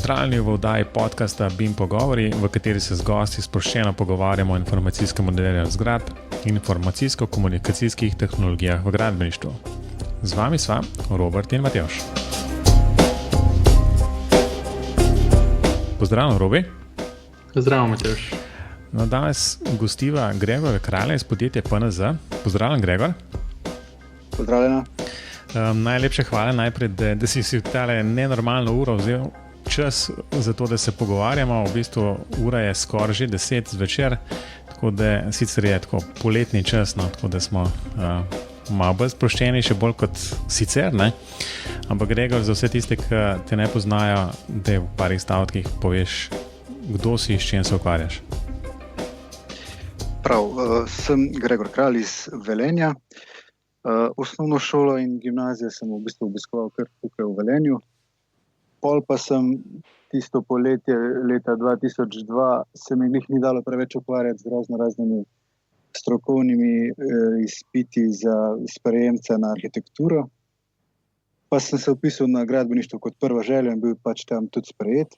Pozdravljeni v oddaji podcasta BIM Pogovori, v kateri se z gosti sproščeno pogovarjamo o informacijskem modeliranju zgradb in informacijsko-komunikacijskih tehnologijah v gradbeništvu. Z vami sva Robert in Matjaž. Pozdravljen, Robi. Pozdravljen, Matjaž. No, danes gostiva Gregorja Kralja iz podjetja PNZ. Pozdravljen, Gregor. Pozdravljena. Najlepše hvala najprej, da si v tale nenormalno uro vzel čas za to, da se pogovarjamo. V bistvu ura je skoraj že 10 zvečer, tako da sicer je tako poletni čas, no, tako da smo malo bolj sproščeni, še bolj kot sicer, ne? Ampak Gregor, za vse tiste, ki te ne poznajo, da v parih stavkih poveš, kdo si in s čim se ukvarjaš. Prav, sem Gregor Kralj iz Velenja. Osnovno šolo in gimnazijo sem v bistvu obiskoval kar tukaj v Velenju. Pol pa sem tisto poletje leta 2002 se mi glih ni dalo preveč ukvarjati z raznimi strokovnimi izpiti za sprejemca na arhitekturo. Pa sem se vpisal na gradbeništvo kot prva želja in bil pač tam tudi sprejet.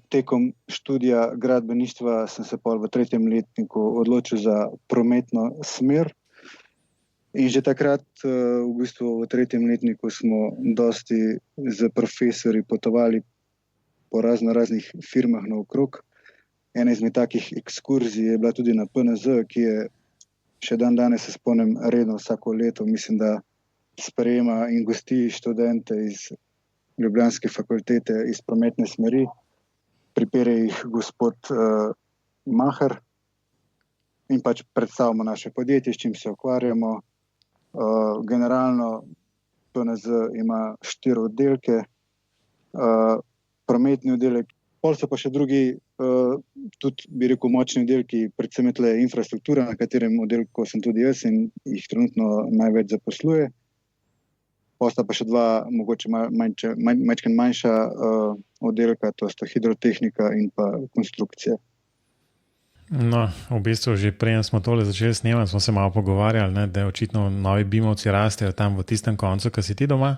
Tekom študija gradbeništva sem se pol v 3. letniku odločil za prometno smer. In že takrat, v bistvu v 3. letniku smo dosti z profesorji potovali po raznih firmah naokrog. Ena izmed takih ekskurzij je bila tudi na PNZ, ki je še danes se spomnim redno vsako leto, mislim, da sprejema in gosti študente iz Ljubljanske fakultete iz prometne smeri. Pripelje jih gospod Maher in pač predstavimo naše podjetje, s čim se ukvarjamo. Generalno PNZ ima 4 oddelke, prometni oddelek, pol so pa še drugi, tudi bi rekel močni oddelki, predvsem je tle infrastruktura, na katerem oddelku sem tudi jaz in jih trenutno največ zaposluje. Posta pa še 2 mogoče manjša oddelka, to sta hidrotehnika in pa konstrukcija. No, v bistvu že prej smo tole začeli snemati, smo se malo pogovarjali, ne, da očitno novi bimovci rastejo tam v tistem koncu, ki si ti doma.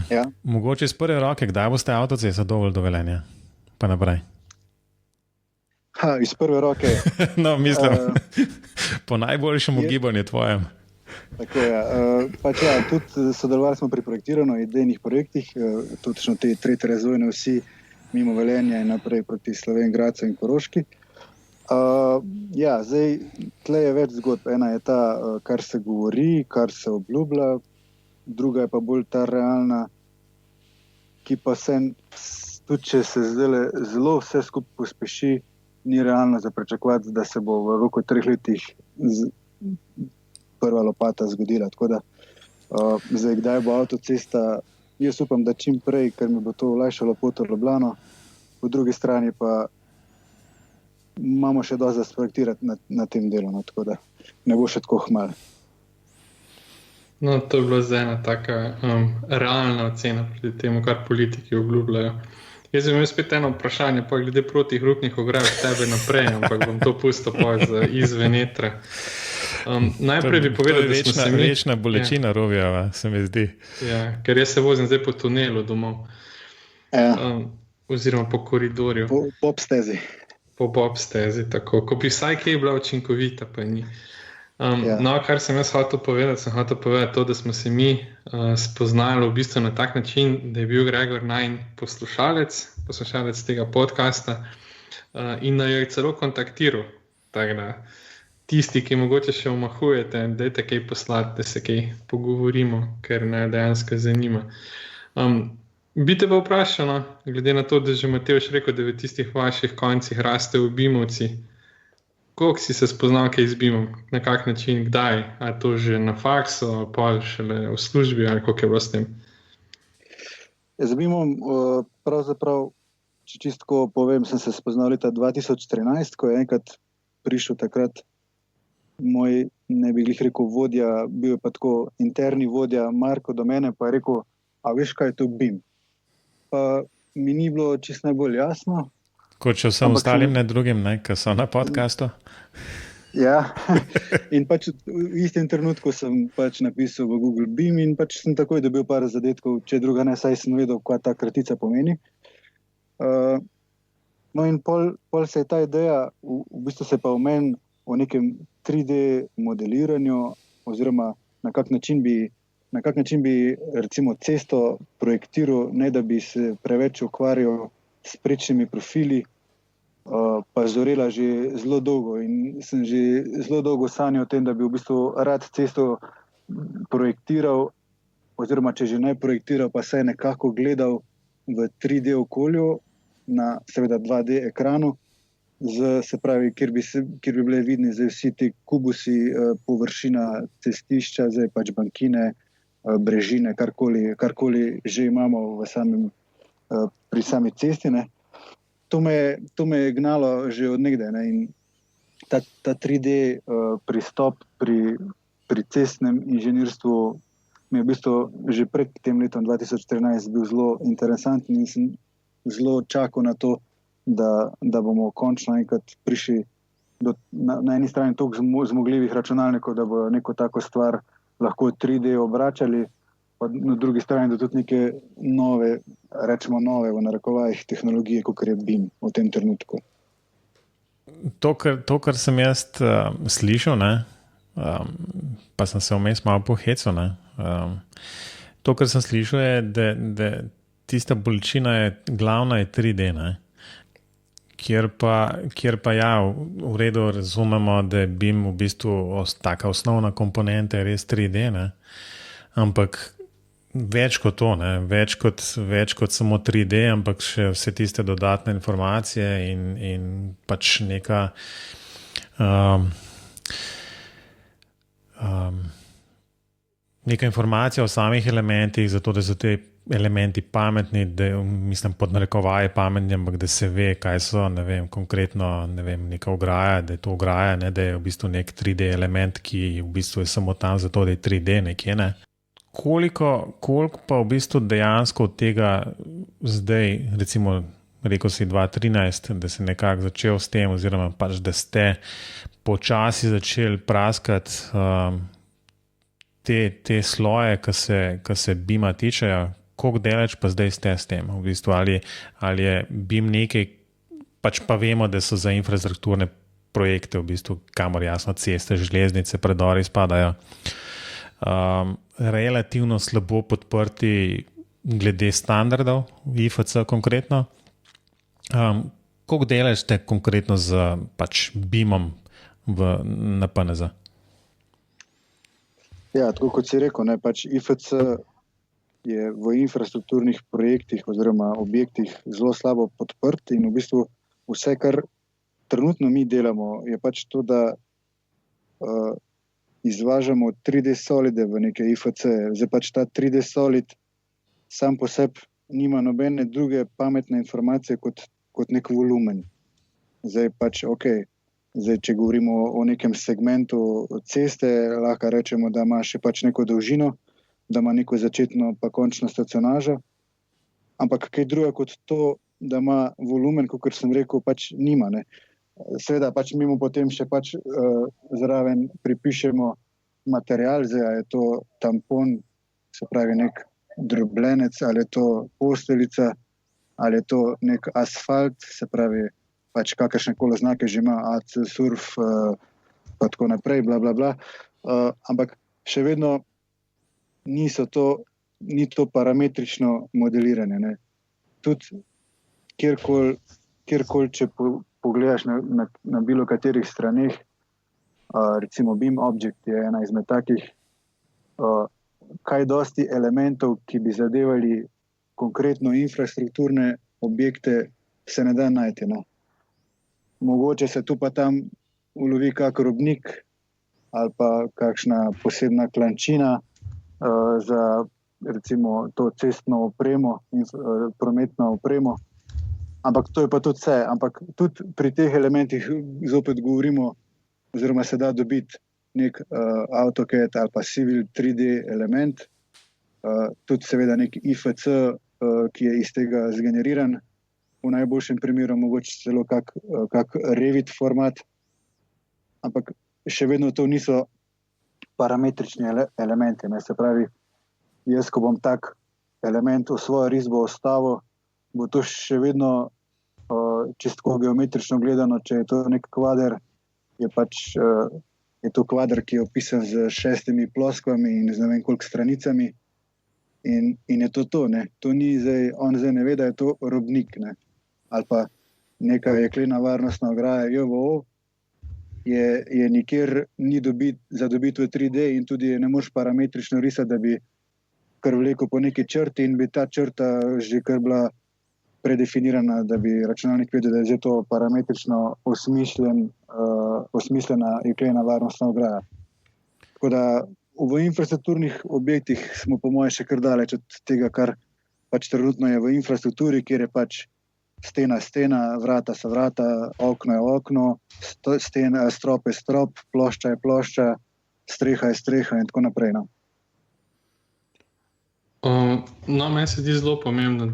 Ja. Mogoče iz prve roke, kdaj boste avtocesto dovolj do Velenja? Pa naprej. Iz prve roke. No, mislim, po najboljšem ugibanju tvojem. Tako je. Pač ja, tudi sodelovali smo pri projektiranju idejnih projektih, točno te 3. razvojne vsi mimo Velenja in naprej proti Slovenj Gradcu in Koroški. Ja, zdaj, tle je več zgodb. Ena je ta, kar se govori, kar se obljublja, druga je pa bolj ta realna, ki pa se, tudi če se zdaj zelo vse skupaj pospeši, ni realno za pričakovati, da se bo v roku 3 letih prva lopata zgodila. Tako da, zdaj, kdaj bo avtocesta, jaz upam, da čim prej, ker mi bo to olajšalo pot v Ljubljano, po drugi strani pa imamo še dosti za sprojektirati na tem delu, no, tako da ne bo še tako hmal. No, to je bila zdaj ena taka realna ocena proti temu, kar politiki obljubljajo. Jaz bi imel spet eno vprašanje, pa glede protihrupnih ograj od tebe naprej, ampak bom to pustil izven etra. Najprej bi povedal, da smo se mi... Večna bolečina Rovijeva, se mi zdi. Ja, ker jaz se vozim zdaj po tunelu domov. Oziroma po koridorju. Po bobstezi. Po bobstezi, tako. Ko bi vsaj kaj bila učinkovita, pa ni. No, kar sem jaz hotel povedati to, da smo se mi spoznali v bistvu na tak način, da je bil Gregor najin poslušalec tega podcasta in jo je celo kontaktiral. Tako da tisti, ki mogoče še omahujete, dajte kaj poslati, da se kaj pogovorimo, ker me dejansko zanima. Bi te pa vprašal, no, glede na to, da že Matjaž rekel, da v tistih vaših koncih rastejo bimovci, koliko si se spoznal kaj z BIM-om, na kak način, kdaj? A to že na faksu, pol šele v službi, ali koliko je bilo s tem? Z BIM-om pravzaprav, če čistko povem, sem se spoznal leta 2013, ko je enkrat prišel takrat moj, ne bi glih rekel vodja, bil je pa tako interni vodja Marko do mene, pa je rekel, a veš, kaj je to BIM? Pa mi ni bilo čisto najbolj jasno. Kot še vsem ostalim, ne drugim, ne, ki so na podcastu. Ja, in pač v istem trenutku sem pač napisal v Google Beam in pač sem takoj dobil par zadetkov, če druga ne, saj sem vedel, kaj ta kratica pomeni. No in pol se je ta ideja, v bistvu se pa v meni o nekem 3D modeliranju oziroma na kak način bi recimo cesto projektiral, ne da bi se preveč ukvarjal s prečnimi profili, pa zorela že zelo dolgo in sem že zelo dolgo sanjal o tem, da bi v bistvu rad cesto projektiral, oziroma če že ne projektiral, pa saj nekako gledal v 3D okolju na seveda 2D ekranu, se pravi, kjer bi bile vidni zdaj vsi ti kubusi, površina cestišča, zdaj pač bankine, brežine, karkoli že imamo pri sami cesti, ne. To me je gnalo že od nekdaj, ne, in ta 3D pristop pri cestnem inženirstvu mi je v bistvu že pred tem letom 2013 bil zelo interesanten in sem zelo čakal na to, da bomo končno enkrat prišli na eni strani toliko zmogljivih računalnikov, da bo neko tako stvar lahko 3D obračali, pa na drugi strani, da tudi neke nove v narekovajih tehnologije, kot je BIM v tem trenutku. To, kar sem jaz slišal, ne, pa sem se vmes malo pohecel, ne, to, kar sem slišal, je, da tista bolečina je glavna je 3D, ne, kjer pa ja, v redu razumemo, da je BIM v bistvu taka osnovna komponenta je res 3D, ne, ampak več kot to, ne, več kot samo 3D, ampak še vse tiste dodatne informacije in pač neka neka informacija o samih elementih, zato da so te elementi pametni, da mislim pod narekovaje pametni, ampak da se ve, kaj so, ne vem, konkretno, ne vem, neka ograja, da je to ograja, ne, da je v bistvu nek 3D element, ki v bistvu je samo tam zato, da je 3D nekje, ne. Koliko pa v bistvu dejansko od tega zdaj, recimo, rekel si 2013, da si nekako začel s tem, oziroma pač, da ste počasi začeli praskati te sloje, ki se BIM-a tičejo, koliko daleč pa zdaj ste s tem? V bistvu, ali je BIM nekaj, pač pa vemo, da so za infrastrukturne projekte, v bistvu, kamor jasno ceste, železnice, predori spadajo, relativno slabo podprti glede standardov, IFC konkretno. Koliko delaš ste konkretno z pač BIM-om na PNZ? Ja, tako kot si rekel, ne, pač IFC je v infrastrukturnih projektih oziroma objektih zelo slabo podprt in v bistvu vse, kar trenutno mi delamo, je pač to, da izvažamo 3D solide v neke IFC. Zdaj pač ta 3D solid sam po sebi nima nobene druge pametne informacije kot nek volumen. Zdaj pač, zdaj, če govorimo o nekem segmentu ceste, lahko rečemo, da ima še pač neko dolžino, da ima neko začetno pa končno stacionažo, ampak kaj druga kot to, da ima volumen, kot sem rekel, pač nima, ne. Seveda pač mi mu potem še pač zraven pripišemo material, zdaj je to tampon, se pravi nek drobljenec, ali je to posteljica, ali je to nek asfalt, se pravi pač kakršne koli znake že ima, AC, surf, pa tako naprej, bla, bla, bla. Ampak še vedno ni to parametrično modeliranje, ne. Tudi kjerkoli, če pogledaš na bilo katerih straneh, recimo BIM Object je ena izmed takih, kaj dosti elementov, ki bi zadevali konkretno infrastrukturne objekte, se ne da najti, ne. Mogoče se tu pa tam ulovi kak robnik ali pa kakšna posebna klančina za recimo to cestno opremo, prometno opremo, ampak to je pa tudi vse. Ampak tudi pri teh elementih zopet govorimo, oziroma se da dobiti nek AutoCAD ali pa Civil 3D element, tudi seveda nek IFC, ki je iz tega zgeneriran, v najboljšem primeru mogoče celo kak Revit format, ampak še vedno to niso parametrični elementi. Ne? Se pravi, jaz, ko bom tak element v svojo risbo ostavil, bo to še vedno čisto geometrično gledano, če je to nek kvader, je to kvader, ki je opisan z 6 ploskvami in z ne vem koliko stranicami in je to, ne. To ni zdaj, on zdaj ne ve, da je to robnik, ne. Ali pa neka jeklena varnostna ograja JVO je nikjer ni za dobiti v 3D in tudi ne moreš parametrično risati, da bi kar vlekel po neki črti in bi ta črta že kar bila predefinirana, da bi računalnik vedel, da je že to parametrično osmišljena jeklena varnostna ograja. Tako da v infrastrukturnih objektih smo po moje še kar daleč od tega, kar pač trenutno je v infrastrukturi, kjer je pač stena, vrata so vrata, okno je okno, strop je strop, plošča je plošča, streha je streha in tako naprej. No. Meni se zdi zelo pomembno,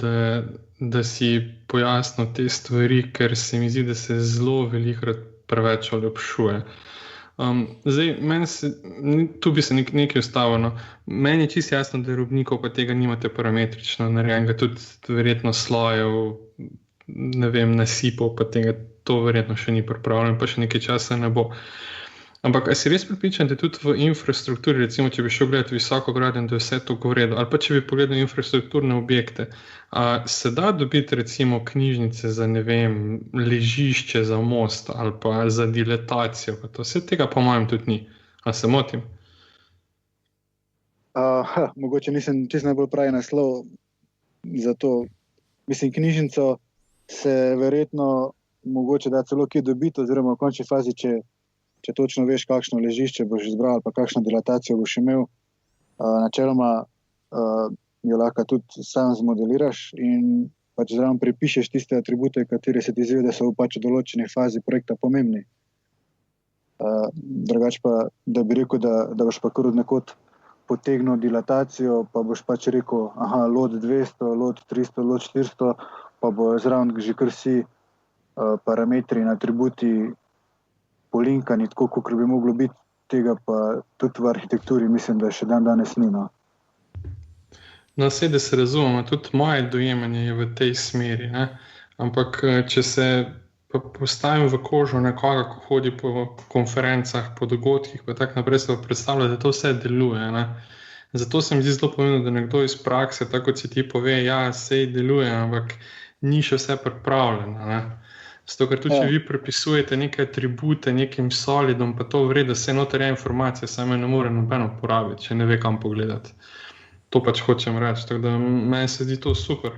da si pojasnil te stvari, ker se mi zdi, da se zelo velikokrat preveč olepšuje. Tu bi se nekaj ustavil. No. Meni je čisto jasno, da je robnikov, pa tega nimate parametrično narejenega, tudi verjetno slojev, ne vem, nasipov, pa tega to verjetno še ni pripravljeno, pa še nekaj časa ne bo. Ampak a si res pripričan, da tudi v infrastrukturi, recimo, če bi šel gledati visoko graden, da je vse to v redu, ali pa če bi pogledal infrastrukturne objekte, se da dobiti recimo knjižnice za, ne vem, ležišče za most ali pa za dilatacijo, pa to vse tega po mojem tudi ni. A se motim? Mogoče nisem čisto najbolj pravi naslov za to. Mislim, knjižnico se verjetno mogoče da celo kje dobiti, oziroma v končni fazi, če točno veš, kakšno ležišče boš izbral ali pa kakšno dilatacijo boš imel, načeloma jo lahko tudi sam zmodeliraš in pač zraven pripišeš tiste atribute, kateri se ti zdi, da so pač v določeni fazi projekta pomembni. Drugače pa, da bi rekel, da boš pa kar od nekod potegnil dilatacijo, pa boš pač rekel, lot 200, lot 300, lot 400, pa bo zraven že kar vsi parametri in atributi polinkani, tako kot bi moglo biti, tega pa tudi v arhitekturi mislim, da še dan danes ni. No, saj, da se razumemo, tudi moje dojemanje je v tej smeri, ne? Ampak če se postavim v kožo nekoga, ko hodi po konferencah, po dogodkih, pa tako naprej, se predstavlja, da to vse deluje. Ne? Zato se mi zdi zelo pomembno, da nekdo iz prakse, tako kot si ti pove, sej deluje, ampak ni še vse pripravljeno. Ne? Zato, ker tudi, če vi prepisujete neke atribute nekim solidom, pa to vrede, vse noter je informacija, samo ne more nobeno uporabiti, če ne ve, kam pogledati. To pač hočem reči, tako da meni se zdi to super.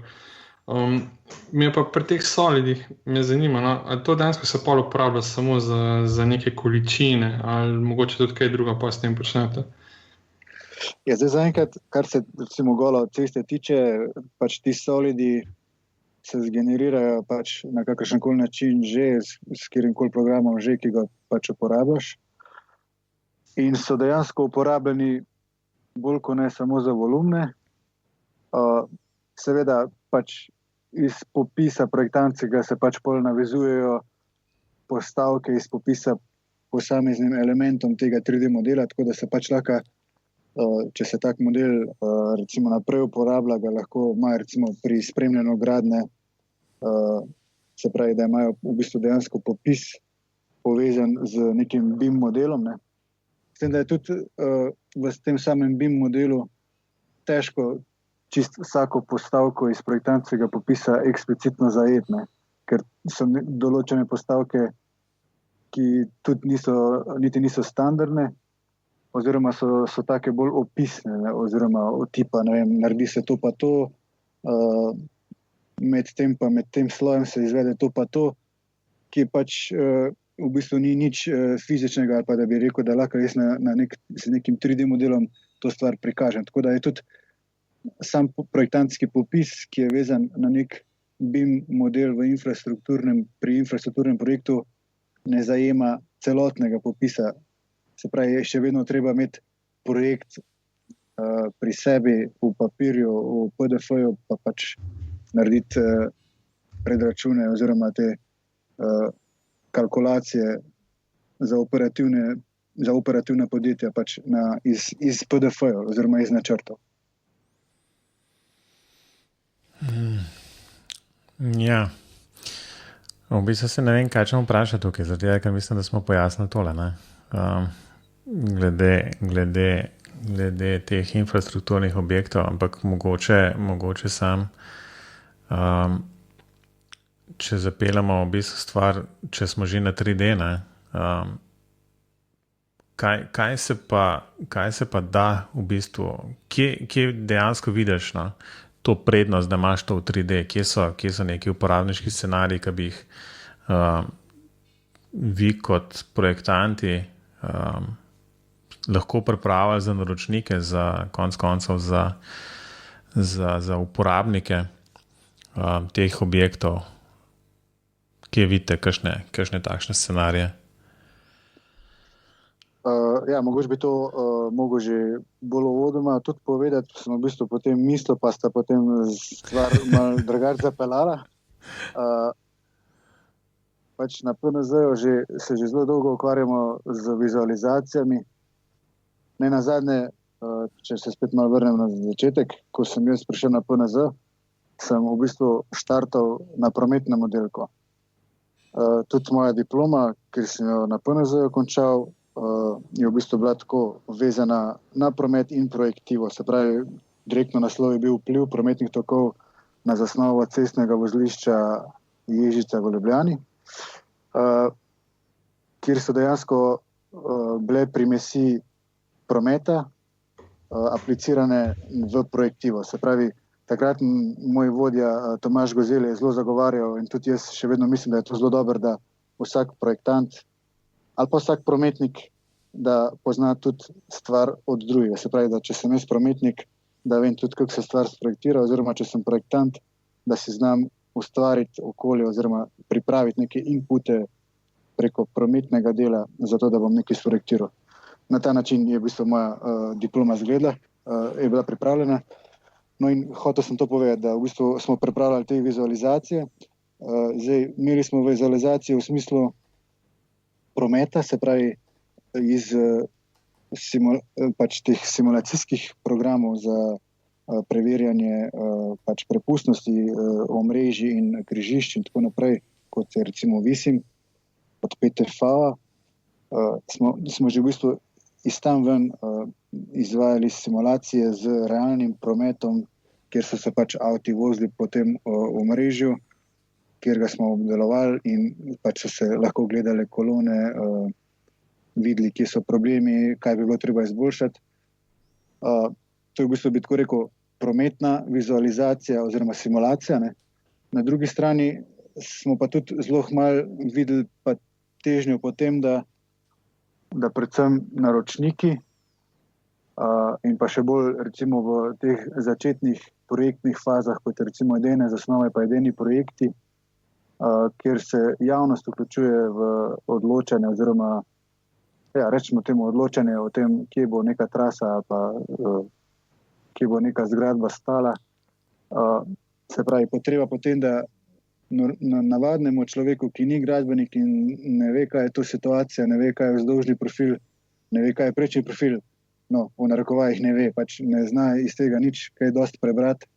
Mi pa pri teh solidih me zanima, no, ali to dejansko se pol uporablja samo za neke količine, ali mogoče tudi kaj druga pa s tem počnete? Ja, zdaj zaenkrat, kar se recimo golo ceste tiče, pač ti solidi se zgenerirajo pač na kakršenkoli način že, s katerimkoli programom že, ki ga pač uporabljaš. In so dejansko uporabljeni bolj kot ne samo za volumne. Seveda pač iz popisa projektantskega se pač pol navezujejo postavke iz popisa posameznim elementom tega 3D modela, tako da se pač lahko, če se tak model recimo naprej uporablja, ga lahko imajo recimo pri spremljanju gradnje, se pravi, da imajo v bistvu dejansko popis povezan z nekim BIM modelom. Ne. S tem, da je tudi v tem samem BIM modelu težko čisto vsako postavko iz projektantskega popisa eksplicitno zajeti, ker so določene postavke, ki tudi niti niso standardne, oziroma so take bolj opisne, ne, oziroma od tipa, ne vem, naredi se to pa to, med tem slojem se izvede to pa to, ki pač v bistvu ni nič fizičnega, ali pa da bi rekel, da lahko jaz z nekim 3D modelom to stvar prikažem. Tako da je tudi sam projektantski popis, ki je vezan na nek BIM model pri infrastrukturnem projektu, ne zajema celotnega popisa. Se pravi, je še vedno treba imeti projekt pri sebi v papirju, v PDF-ju, pa pač narediti predračune oziroma te kalkulacije za operativna podjetja pač iz PDF-ja oziroma iz načrtov. Ja. V bistvu se ne vem, kaj ćemo vprašati tukaj, zato ker mislim, da smo pojasnili tole. Glede teh infrastrukturnih objektov, ampak mogoče sam, če zapeljamo v bistvu stvar, če smo že na 3D, kaj se pa da v bistvu, kje dejansko vidiš to prednost, da imaš to v 3D, kje so neki uporabniški scenariji, ki bi jih vi kot projektanti lahko pripravili za naročnike, za konec koncev za uporabnike teh objektov, kje vidite kakšne takšne scenarije? Mogoče bi to mogel že bolj uvodoma tudi povedati, sem v bistvu potem mislil, pa sta potem stvar malo drugače zapeljala. Pač na PNZ-ju se že zelo dolgo ukvarjamo z vizualizacijami. Ne nazadnje, če se spet malo vrnem na začetek, ko sem jaz prišel na PNZ, sem v bistvu štartal na prometnem oddelku. Tudi moja diploma, ker sem jo na PNZ-ju končal, je v bistvu bila tako vezana na promet in projektivo. Se pravi, direktno naslov je bil vpliv prometnih tokov na zasnovo cestnega vozlišča Ježica v Ljubljani, kjer so dejansko bile primesi prometa aplicirane v projektivo. Se pravi, takrat moj vodja Tomaž Gozel je zelo zagovarjal in tudi jaz še vedno mislim, da je to zelo dobro, da vsak projektant ali pa vsak prometnik, da pozna tudi stvar od drugega. Se pravi, da če sem jaz prometnik, da vem tudi, kako se stvar sprojektira, oziroma če sem projektant, da si znam ustvariti okolje oziroma pripraviti neke inpute preko prometnega dela, zato da bom nekaj sprojektiral. Na ta način je v bistvu moja diploma izgledala, je bila pripravljena. No in hotel sem to povedati, da v bistvu smo pripravljali te vizualizacije. Zdaj, imeli smo vizualizacije v smislu prometa, se pravi iz teh simulacijskih programov za preverjanje prepustnosti omrežij in križišč in tako naprej, kot je recimo Visim od PTV, smo že v bistvu iz tam ven izvajali simulacije z realnim prometom, kjer so se avti vozili po tem omrežju, kjer ga smo obdelovali in so se lahko gledale kolone, videli, kje so problemi, kaj bi bilo treba izboljšati. To je v bistvu, bi tako rekel, prometna vizualizacija oziroma simulacija. Na drugi strani smo pa tudi zelo malo videli pa težnjo po tem, da predvsem naročniki in pa še bolj recimo v teh začetnih projektnih fazah, kot recimo idejne zasnove pa idejni projekti, kjer se javnost vključuje v odločanje oziroma rečemo temu odločanje o tem, kje bo neka trasa pa kje bo neka zgradba stala. Se pravi, potreba potem, da navadnemu človeku, ki ni gradbenik in ne ve, kaj je to situacija, ne ve, kaj je vzdolžni profil, ne ve, kaj je prečni profil, no, v narekovajih ne ve, ne zna iz tega nič kaj dosti prebrati,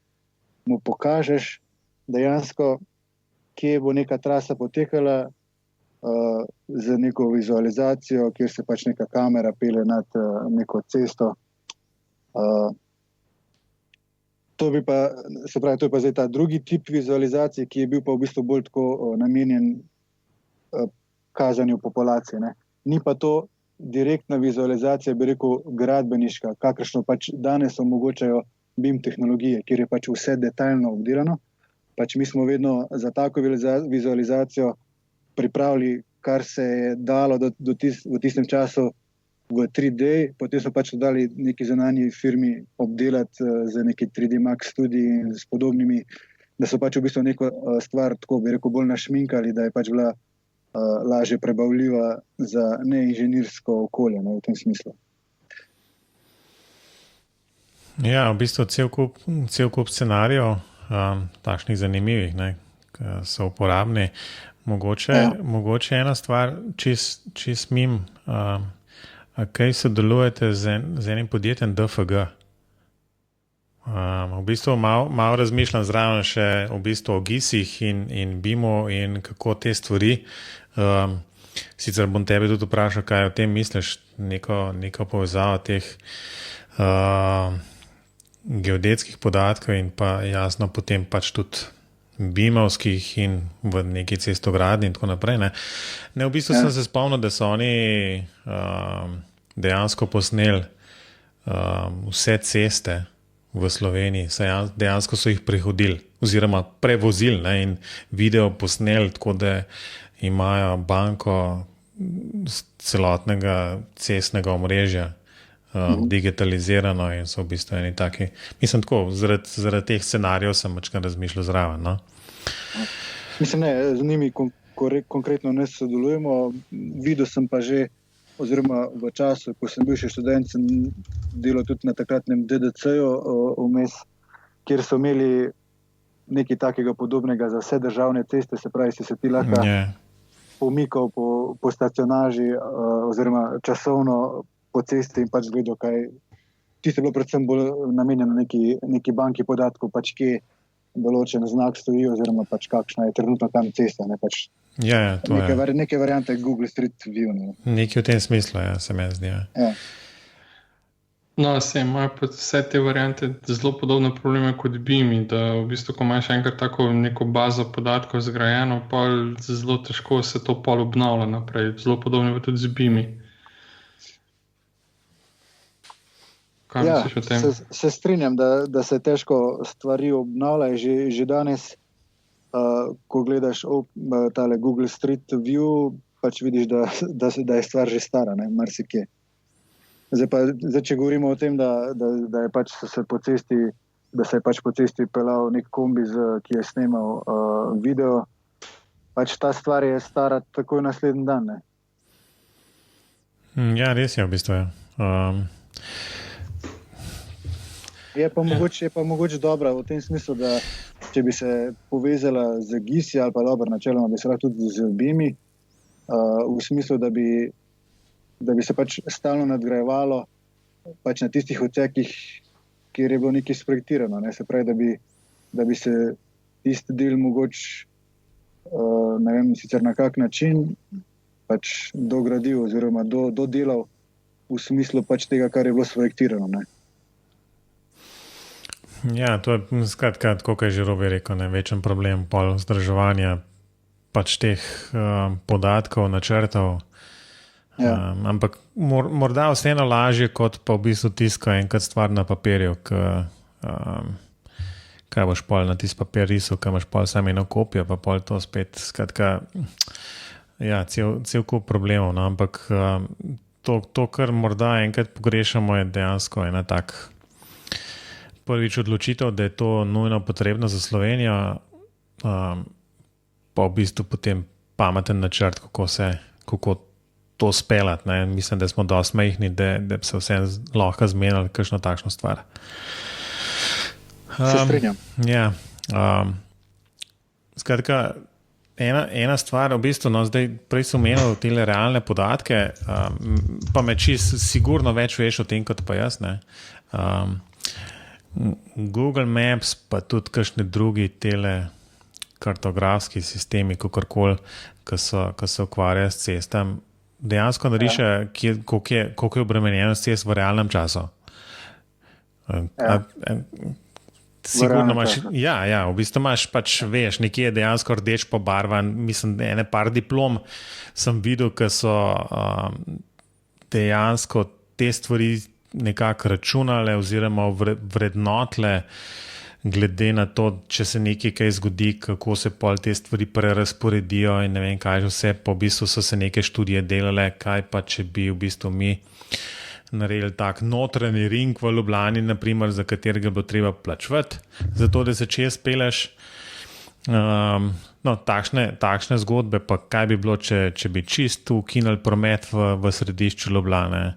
mu pokažeš dejansko, kje bo neka trasa potekala z neko vizualizacijo, kjer se neka kamera pelje nad neko cesto. To je pa zdaj ta drugi tip vizualizacije, ki je bil pa v bistvu bolj tako namenjen kazanju populacije. Ni pa to direktna vizualizacija, bi rekel, gradbeniška, kakršno danes omogočajo BIM tehnologije, kjer je vse detaljno obdelano. Mi smo vedno za tako vizualizacijo pripravili, kar se je dalo v tistem času v 3D, potem smo dali neki zunanji firmi obdelati z neki 3D Max studiji in s podobnimi, da so v bistvu neko stvar, tako bi rekel, bolj našminkali, da je bila lažje prebavljiva za neinženirsko okolje, v tem smislu. Ja, v bistvu cel kup scenarijev, takšnih zanimivih, ki so uporabni. Mogoče ena stvar, čist mim, kaj sodelujete z enim podjetjem DFG? V bistvu malo razmišljam zraven še v bistvu o GIS-ih in BIM-u in kako te stvari. Sicer bom tebe tudi vprašal, kaj o tem misliš, neko povezavo teh geodetskih podatkov in pa jasno potem pač tudi BIM-ovskih in v neki cestogradnji in tako naprej. Ne, v bistvu sem se spomnil, da so oni dejansko posneli vse ceste v Sloveniji, dejansko so jih prehodili oziroma prevozili in video posneli, tako da imajo banko celotnega cestnega omrežja digitalizirano in so v bistvu eni taki. Mislim tako, zaradi teh scenarijev sem mačkaj razmišljal zraven. No? Mislim, ne, z njimi konkretno ne sodelujemo. Videl sem pa že, oziroma v času, ko sem bil še študent, sem delal tudi na takratnem DDC-ju vmes, kjer so imeli nekaj takega podobnega za vse državne ceste, se pravi, si se ti lahko pomikal po stacionaži oziroma časovno po cesti in pač gledal, kaj. Tisto je bilo predvsem bolj namenjeno neki banki podatkov, pač kje določen znak stoji oziroma pač kakšna je trenutno tam cesta. Ne, pač neke variante Google Street View. Ne. Nekaj v tem smislu, se mi zdi. Ja. No, se imajo pa vse te variante zelo podobne probleme kot BIM, da v bistvu, ko imaš enkrat tako neko bazo podatkov zgrajeno, pa zelo težko se to pol obnavlja naprej. Zelo podobno je tudi z BIM-i. Kaj misliš o tem? Se strinjam, da se težko stvari obnavljajo. Že danes, ko gledaš tale Google Street View, pač vidiš, da je stvar že stara, ne, marsikje. Zdaj, če govorimo o tem, da je pač se po cesti pelal nek kombi, ki je snemal video, pač ta stvar je stara takoj naslednji dan. Ne? Ja, res je v bistvu. Je pa mogoče dobra v tem smislu, da če bi se povezala z GIS-i ali pa dobro, načeloma bi se lahko tudi z BIM-i, v smislu, da bi se pač stalno nadgrajevalo pač na tistih odsekih, kjer je bilo nekaj sprojektirano. Ne? Se pravi, da bi se tisti del mogoče, ne vem sicer na kak način, pač dogradil oziroma dodelal v smislu pač tega, kar je bilo sprojektirano. Ne? Ja, to je skratka, kot je že Robi rekel, večen problem pol vzdrževanja pač teh podatkov, načrtov. Ja. Ampak morda vseeno lažje, kot pa v bistvu tiska enkrat stvar na papirju, kaj boš pol na tisti papir risal, kaj imaš pol samo eno kopijo, pa pol to spet, skratka, ja, cel kup problemov, no? Ampak to, kar morda enkrat pogrešamo, je dejansko ena tak prvič odločitev, da je to nujno potrebno za Slovenijo, pa v bistvu potem pameten načrt, kako to speljati. Mislim, da smo dosti majhni, da bi se vse lahko zmenili kakšno takšno stvar. Se strinjam. Ja. Skratka, ena stvar, v bistvu, no, zdaj prej sem omenil tele realne podatke, pa me čisto sigurno več veš o tem, kot pa jaz. Google Maps, pa tudi kakšni drugi tele kartografski sistemi, kakorkoli, ki se ukvarjajo s cestam, dejansko nariše, koliko je obremenjenost cest v realnem času. Sigurno imaš, v bistvu imaš pač, veš, nekje je dejansko rdeč pobarvan, mislim, ene par diplom sem videl, ki so dejansko te stvari nekako računale oziroma vrednotile glede na to, če se nekaj kaj zgodi, kako se pol te stvari prerasporedijo in ne vem kaj že vse, pa v bistvu so se neke študije delale, kaj pa če bi v bistvu mi naredili tak notranji ring v Ljubljani, naprimer, za katerega bo treba plačevati, zato da se čez peleš. No, takšne zgodbe, pa kaj bi bilo, če bi čisto ukinili promet v središču Ljubljane.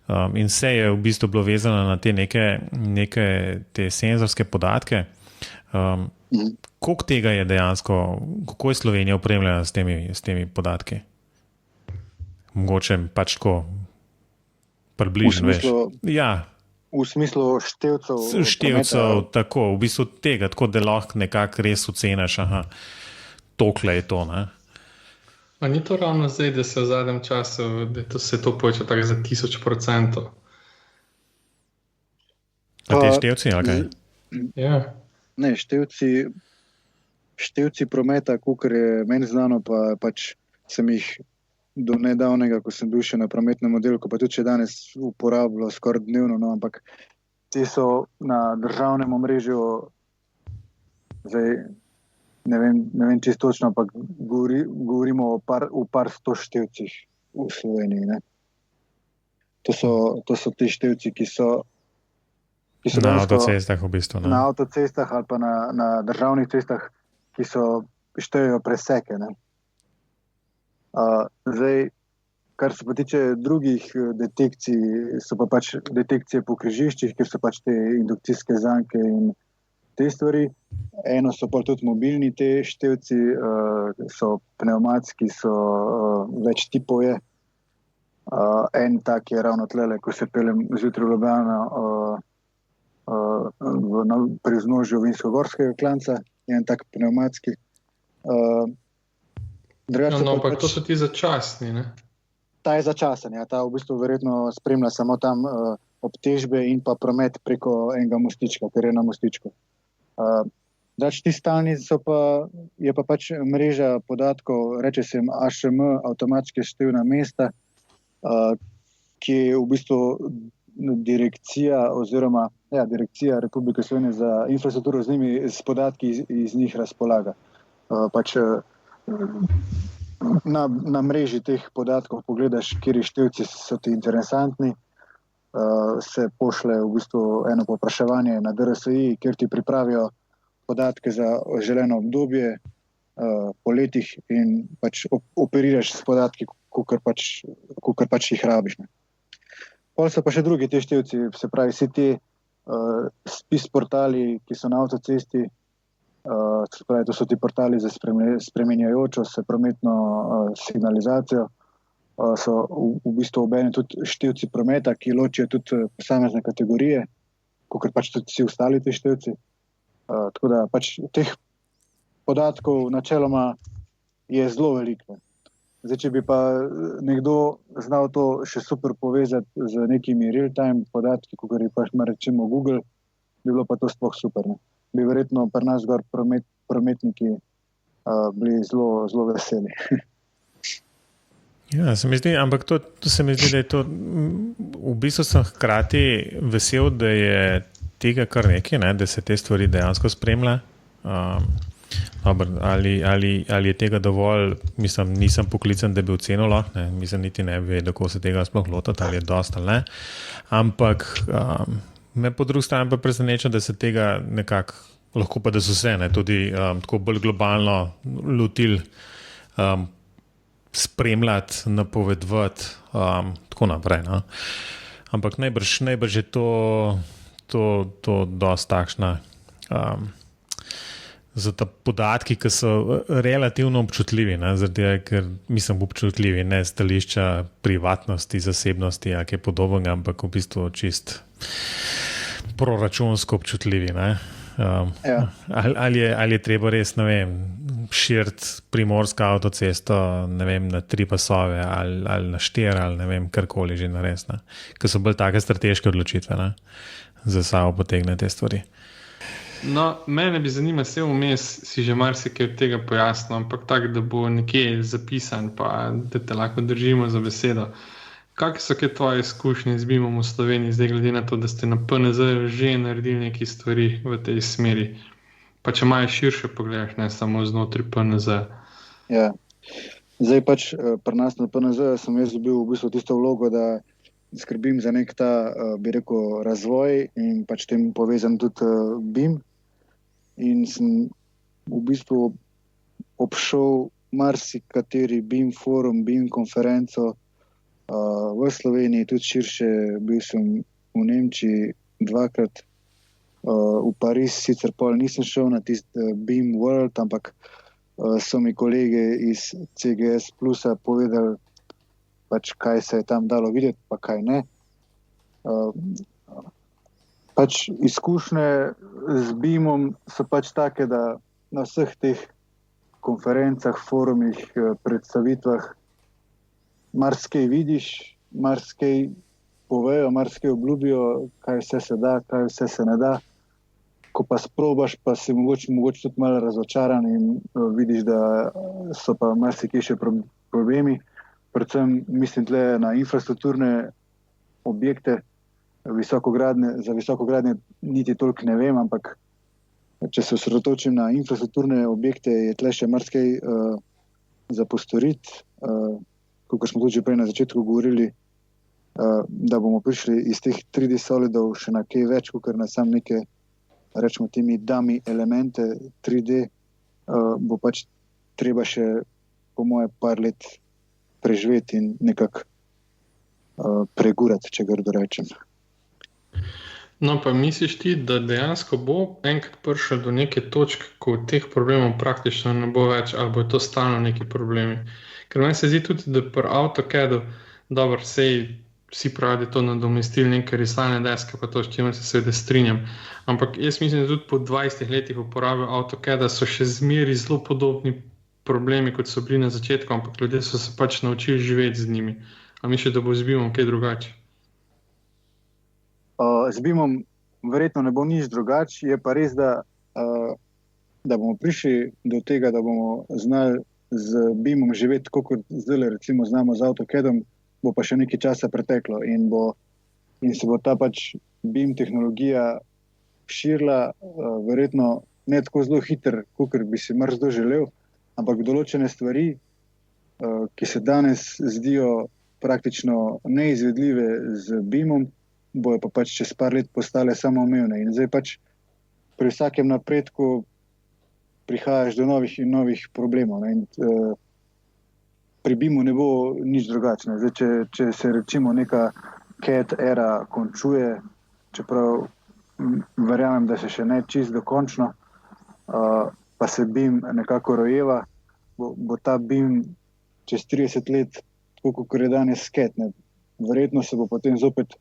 In vse je v bistvu bilo vezano na te neke te senzorske podatke, Koliko tega je dejansko, kako je Slovenija opremljena s temi podatki? Mogoče pač tako približno, veš. Ja. V smislu števcev. Števcev, tako, v bistvu tega, tako da lahko nekako res oceniš, tokle je to, ne? A ni to ravno zdaj, da se v zadnjem času, da se to poveča tako za 1000%? A te števci, ali kaj? Ja. Ne, števci prometa, kakor je meni znano, pa pač sem jih do nedavnega, ko sem bil še na prometnem oddelku, pa tudi še danes uporabljal skoraj dnevno, no, ampak ti so na državnem omrežju, zdaj ne vem čisto točno, ampak govorimo o par sto števcih v Sloveniji. Ne. To so ti števci, ki so na avtocestah v bistvu. Ne? Na avtocestah ali pa na državnih cestah, ki štejejo preseke. Ne. Zdaj, kar se pa tiče drugih detekcij, so pa pač detekcije po križiščih, kjer so pač te indukcijske zanke in te stvari. Eno so pa tudi mobilni te števci, so pnevmatski, so več tipov je. En tak je ravno tlele, ko se peljem zjutraj v Ljubljano pri vznožju Vinsko-Gorskega klanca, je en tak pnevmatski. Ampak to so ti začasni, ne? Ta je začasen, ja. Ta v bistvu verjetno spremlja samo tam obtežbe in pa promet preko enega mostička, ker je na mostičku. Ti stalni je pa pač mreža podatkov, reče se jim AŠM, avtomatske števna mesta, ki je v bistvu direkcija Republike Slovenije za infrastrukturo z njimi, s podatki iz njih razpolaga. Pač na mreži teh podatkov pogledaš, kjeri števci so ti interesantni, se pošle v bistvu eno povpraševanje na DRSI, kjer ti pripravijo podatke za želeno obdobje po letih in pač operiraš s podatki, kakor pač jih rabiš. Ne. Pol so pa še drugi te števci, se pravi vsi ti spis portali, ki so na avtocesti, se pravi, to so ti portali za spremenjajočo se prometno signalizacijo, so v bistvu obene tudi števci prometa, ki ločijo tudi posamezne kategorije, kakor pač tudi vsi ostali ti števci. Tako da pač teh podatkov načeloma je zelo veliko. Zdaj, če bi pa nekdo znal to še super povezati z nekimi real-time podatki, kakor je pač rečemo Google, bi bilo pa to sploh super. Ne. Bi verjetno pri nas gor prometniki bili zelo, zelo veseli. Ja, ampak to se mi zdi, da je to, v bistvu sem hkrati vesel, da je tega kar nekaj, ne, da se te stvari dejansko spremlja. Ali je tega dovolj, mislim, nisem poklican, da bi ocenil lahko, ne, mislim, niti ne bi vedel, kako se tega sploh lotati, ali je dosti ali ne. Ampak me po drugi strani pa preseneča, da se tega nekako, lahko pa da so se, ne, tudi tako bolj globalno lotili spremljati, napovedovati, tako naprej. No. Ampak najbrž je to dosti takšna za ta podatki, ki so relativno občutljivi, ne, zaradi, ker mislim občutljivi, ne stališča privatnosti, zasebnosti, ali kaj podobnega, ampak v bistvu čist proračunsko občutljivi, ne. Ja. Ali je treba res, ne vem, širiti primorsko avtocesto, ne vem, na 3 pasove ali na 4 ali ne vem, karkoli že nares, ne. Ker so bolj take strateške odločitve, ne, za sabo potegne te stvari. No, mene bi zanimalo, vse vmes si že marsikaj od tega pojasnil, ampak tako, da bo nekje zapisan, pa da te lahko držimo za besedo. Kakšne so tvoje izkušnje z BIM-om v Sloveniji, zdaj glede na to, da ste na PNZ že naredili nekaj stvari v tej smeri? Pa če malo širše pogledaš, ne samo znotraj PNZ. Ja, zdaj pač pri nas na PNZ sem jaz dobil v bistvu tisto vlogo, da skrbim za nek ta, bi rekel, razvoj in pač tem povezan tudi BIM. In sem v bistvu obšel marsikateri BIM forum, BIM konferenco v Sloveniji, tudi širše. Bil sem v Nemčiji 2-krat, v Pariz, sicer pol nisem šel na tisti Beam World, ampak so mi kolege iz CGS Plusa povedali, pač kaj se je tam dalo videti, pa kaj ne. Pač izkušnje z Beamom so pač take, da na vseh teh konferencah, forumih, predstavitvah marsikaj vidiš, marsikaj povejo, marsikaj obljubijo, kaj vse se da, kaj vse se ne da. Ko pa sprobaš, pa si mogoče tudi malo razočaran in vidiš, da so pa marsikaj še problemi. Predvsem mislim tle na infrastrukturne objekte, za visokogradnje niti toliko ne vem, ampak če se osredotočim na infrastrukturne objekte, je tle še marsikaj za postoriti. Kot smo tudi že prej na začetku govorili, da bomo prišli iz teh 3D solidov še na kaj več, kot na sam neke, rečemo temi dummy elemente 3D, bo pač treba še po moje par let preživeti in nekako pregurati, če grdo rečem. No, pa misliš ti, da dejansko bo enkrat prišel do neke točke, ko teh problemov praktično ne bo več, ali bo to stalno neki problemi? Ker meni se zdi tudi, da pri AutoCAD-u, dobro, vsi pravi, da to nadomestili neke risalne deske, pa to, s čimer se seveda strinjam. Ampak jaz mislim, da tudi po 20 letih uporabe AutoCAD-a so še zmeri zelo podobni problemi, kot so bili na začetku, ampak ljudje so se pač naučili živeti z njimi. A misliš, da bo z Beamom kaj drugače? Z Beamom verjetno ne bo nič drugače, je pa res, da bomo prišli do tega, da bomo znali z Beamom živeti tako, kot zdaj recimo znamo z AutoCAD-om, bo pa še nekaj časa preteklo in se bo ta pač Beam tehnologija širila, verjetno ne tako zelo hiter, kot bi si marsikdo želel, ampak določene stvari, ki se danes zdijo praktično neizvedljive z Beamom, bojo pa pač čez par let postale samoumevne. In zdaj pač pri vsakem napredku prihajaš do novih in novih problemov. In pri Beamu ne bo nič drugačne. Zdaj, če se recimo neka CAD era končuje, čeprav verjamem, da se še ne čisto dokončno, pa se Beam nekako rojeva, bo ta Beam čez 30 let, tako kot je danes CAD, ne? Verjetno se bo potem zopet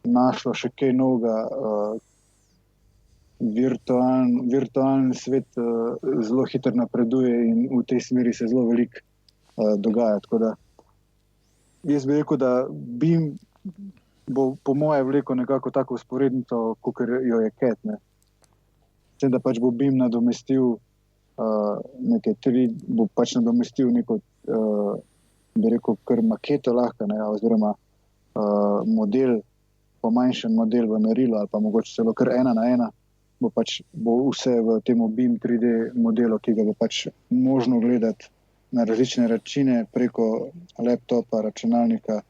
našlo še kaj novega, virtualni svet zelo hitro napreduje in v tej smeri se zelo veliko dogaja. Tako da jaz bi rekel, da Beam bo po moje vlekel nekako tako vzporednico, kot jo je CAD. Ne? Sem, da pač bo Beam nadomestil bo pač nadomestil neko, bi rekel, kar maketo lahko, ne? Oziroma model, pomanjšen model v merilu ali pa mogoče celo kar 1:1, bo vse v tem Beam 3D modelu, ki ga bo pač možno gledati na različne načine preko laptopa, računalnika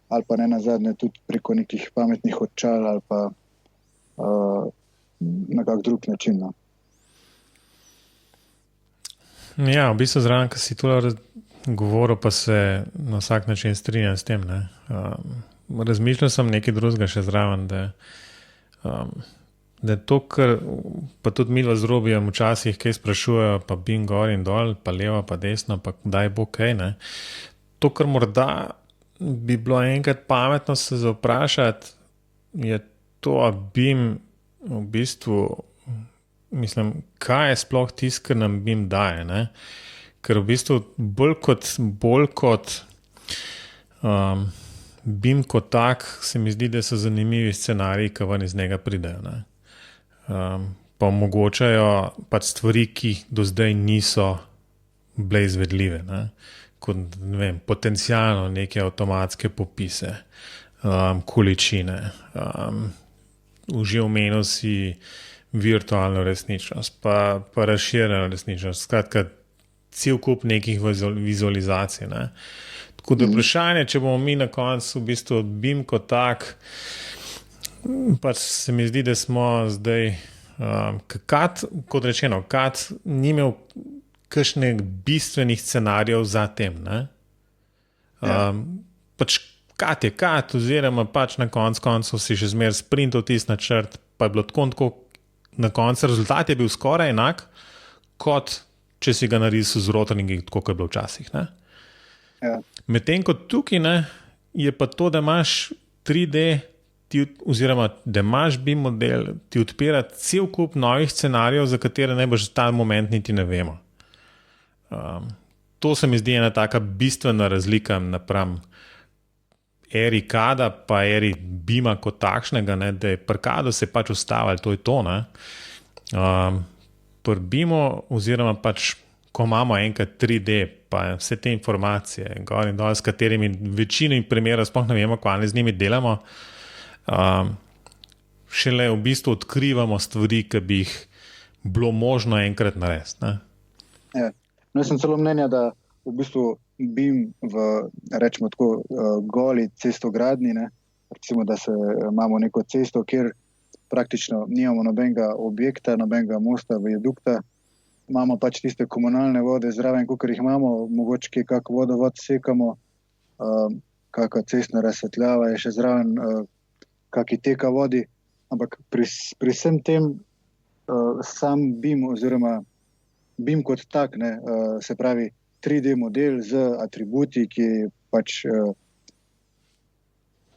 ali pa ne nazadnje tudi preko nekih pametnih očal ali pa na kak drug način. No. Ja, v bistvu zraven, ko si tu govoril, pa se na vsak način strinjam s tem, ne. Razmišljal sem nekaj drugega še zraven, da je to, kar pa tudi midva z Robijem včasih kaj sprašujejo, pa Beam gor in dol, pa levo, pa desno, pa kdaj bo kaj, ne. To, kar morda bi bilo enkrat pametno se vprašati, je to, a Beam v bistvu, mislim, kaj je sploh tisto, kar nam Beam daje, ne. Ker v bistvu bolj kot Beam kot tak, se mi zdi, da so zanimivi scenariji, ki ven iz njega pridejo. Ne? Pa omogočajo pač stvari, ki do zdaj niso bile izvedljive. Ne? Kot, ne vem, potencialno neke avtomatske popise, količine. Že omenil si virtualno resničnost, pa razširjeno resničnost. Skratka, cel kup nekih vizualizacij. Ne? Tako da vprašanje, če bomo mi na koncu v bistvu Beam kot tak, pač se mi zdi, da smo zdaj, kot rečeno, CAD ni imel kakšnih bistvenih scenarijev za tem. Ne? Pač CAD je CAD, oziroma pač na koncu si še zmeraj sprintal tisti načrt, pa je bilo tako na koncu rezultat je bil skoraj enak, kot če si ga narisal z rotorningi, tako kot je bilo včasih. Ja. Medtem ko tukaj je pa to, da imaš 3D, oziroma da imaš BIM model, ti odpira cel kup novih scenarijev, za katere najbolj ta moment niti ne vemo. To se mi zdi ena taka bistvena razlika napram eri CAD-a pa eri BIM-a kot takšnega, ne, da je pri CAD-u se pač ustavili, to je to. Pri BIM-u oziroma pač, ko imamo enkrat 3D, pa vse te informacije, gor in dol, s katerimi večino primerov sploh ne vemo, kaj z njimi delamo, šele v bistvu odkrivamo stvari, ki bi jih bilo možno enkrat narediti. Ja. No, jaz sem celo mnenja, da v bistvu BIM v, rečemo tako, goli cestogradni, ne? Recimo, da imamo neko cesto, kjer praktično nimamo nobenega objekta, nobenega mosta, viadukta, imamo pač tiste komunalne vode zraven, kakor jih imamo, mogoče kak vodovod sekamo, kakva cestna razsvetljava je še zraven, kaki teka vodi, ampak pri vsem tem sam BIM oziroma BIM kot tak, ne, se pravi 3D model z atributi, ki pač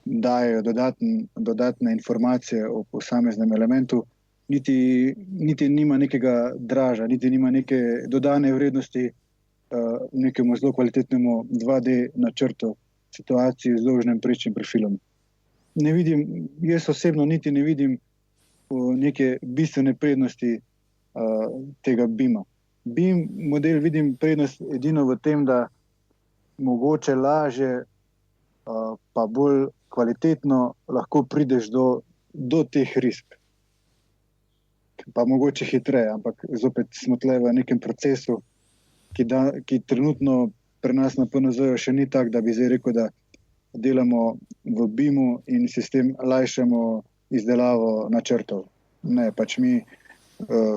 dajejo dodatne informacije o posameznem elementu, niti nima nekega draža, niti nima neke dodane vrednosti nekemu zelo kvalitetnemu 2D načrtu situaciji z dolžnim prečnim profilom. Ne vidim, jaz osebno niti ne vidim neke bistvene prednosti tega BIM-a. BIM model vidim prednost edino v tem, da mogoče lažje pa bolj kvalitetno lahko prideš do teh risb. Pa mogoče hitreje, ampak zopet smo tle v nekem procesu, ki trenutno pri nas na PNZ-ju še ni tak, da bi zdaj rekel, da delamo v BIM-u in sistem lajšamo izdelavo načrtov. Ne, pač mi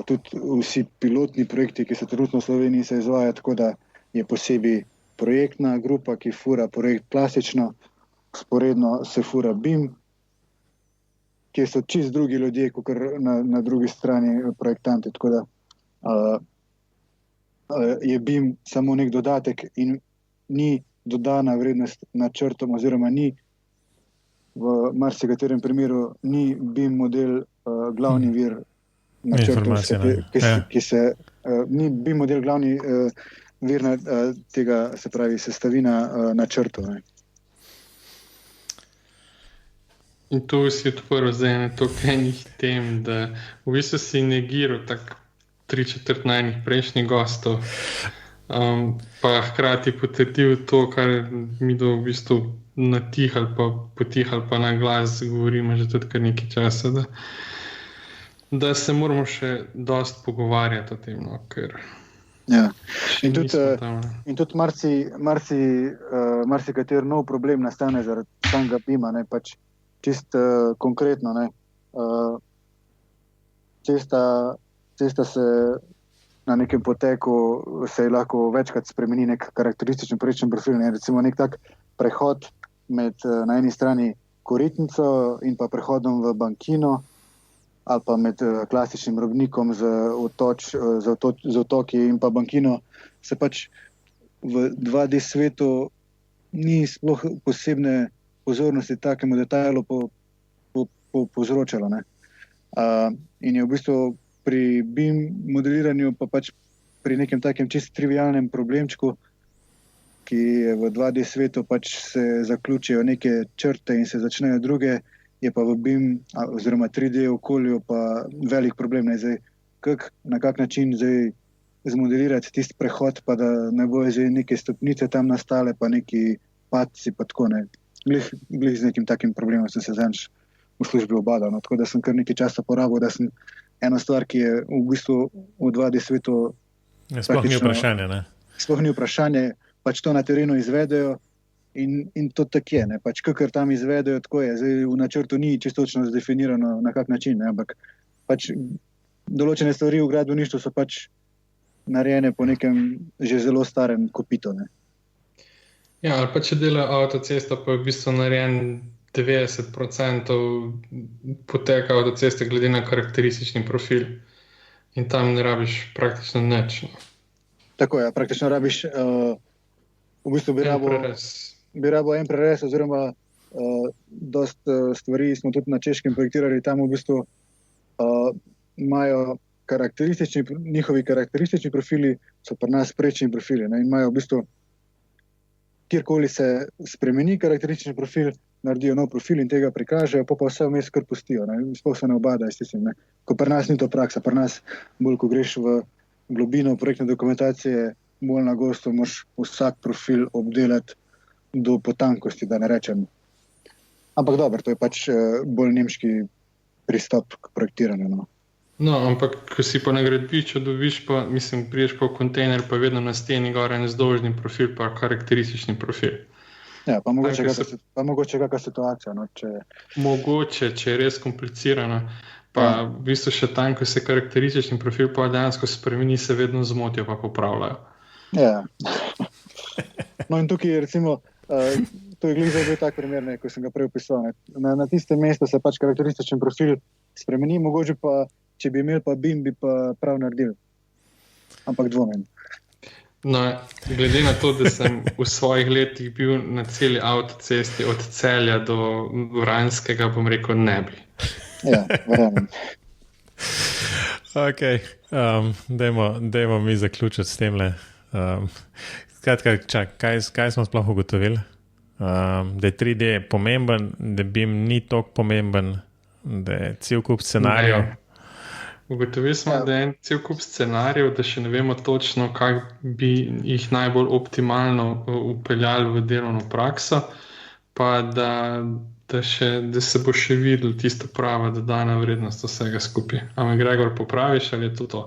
tudi vsi pilotni projekti, ki so trenutno v Sloveniji, se izvajajo tako, da je posebej projektna grupa, ki fura projekt klasično, sporedno se fura BIM, kjer so čist drugi ljudje, kot na drugi strani projektanti. Tako da je BIM samo nek dodatek in ni dodana vrednost načrtom, oziroma ni v marsikaterem primeru ni BIM model glavni vir načrtov, ni BIM model glavni vir tega, se pravi, sestavina načrtov. Ne. In tu si odprl zdaj toliko enih tem, da v bistvu si negiral tako 3/4 najnih prejšnjih gostov, pa hkrati potrdil to, kar mi v bistvu natihali pa potihali pa na glas govorimo že tudi kar nekaj časa, da se moramo še dosti pogovarjati o tem, no, ker ja. In tudi marsikater nov problem nastane zaradi samega BIM-a, ne, pač čist konkretno, ne. Cesta se na nekem poteku se lahko večkrat spremeni nek karakterističen prečni profil, ne. Recimo nek tak prehod med na eni strani koritnico in pa prehodom v bankino ali pa med klasičnim robnikom z otoki in pa bankino, se pač v 2D svetu ni sploh posebne pozornosti takemu detajlu povzročalo. Ne. In je v bistvu pri BIM modeliranju pa pač pri nekem takem čist trivialnem problemčku, ki je v 2D svetu pač se zaključijo neke črte in se začnejo druge, je pa v BIM oziroma 3D okolju pa velik problem. Ne, zdaj, na kak način zdaj zmodelirati tisti prehod, pa da ne bojo zdaj neke stopnice tam nastale, pa neki padci, pa tako ne. Glih z nekim takim problemom sem se zadnjič v službi obadal, no, tako da sem kar nekaj časa porabil, da sem eno stvar, ki je v bistvu v 2D svetu sploh ni vprašanje, ne? Sploh ni vprašanje, pač to na terenu izvedejo in to tako je, ne, pač kakor tam izvedejo, tako je. Zdaj v načrtu ni čistočno zdefinirano na kak način, ne, ampak pač določene stvari v gradbeništvu so pač narejene po nekem že zelo starem kopitu, ne. Ja, ali pa če dela avtocesta, pa je v bistvu narejen 90% poteka avtoceste glede na karakteristični profil. In tam ne rabiš praktično nič. Tako je, praktično rabiš, v bistvu bi rabo en prerez, oziroma dosta stvari smo tudi na Češkem projektirali, tam v bistvu imajo njihovi karakteristični profili, so pri nas prečni profili, ne, in imajo v bistvu, kjerkoli se spremeni karakteristični profil, naredijo nov profil in tega prikažejo, pa vse vmes kar pustijo, ne, sploh se ne obadajo s tistim, ne. Ko pri nas ni to praksa, pri nas bolj, ko greš v globino projektne dokumentacije, bolj na gosto moraš vsak profil obdelati do potankosti, da ne rečem. Ampak dobro, to je pač bolj nemški pristop k projektiranju. No, ampak ko si pa na gradbišču dobiš pa, priješ pa v kontejner, pa vedno na steni gor en vzdolžni profil, pa karakteristični profil. Ja, pa mogoče kakšna situacija. No, Mogoče, če je res komplicirano. Pa v bistvu še tam, ko se karakteristični profil pa dejansko spremeni, se vedno zmotijo pa popravljajo. Ja. No in tukaj recimo, to je glih zdaj bil tak primer, ko sem ga prej opisoval. Na tistem mestu se pač karakteristični profil spremeni, mogoče pa, če bi imel pa BIM, bi pa prav naredil. Ampak dvomim. No, glede na to, da sem v svojih letih bil na celi avtocesti od Celja do Vranskega, bom rekel, ne bi. Ja, verjamem. Ok, dajmo mi zaključiti s temle. Skratka, kaj smo sploh ugotovili? Da je 3D pomemben, da BIM ni toliko pomemben, da je cel kup scenarijev. Ugotovili smo, da je en cel kup scenarijev, da še ne vemo točno, kako bi jih najbolj optimalno upeljali v delovno prakso, pa da se bo še videl tisto prava dodana vrednost vsega skupaj. A me, Gregor, popraviš ali je to?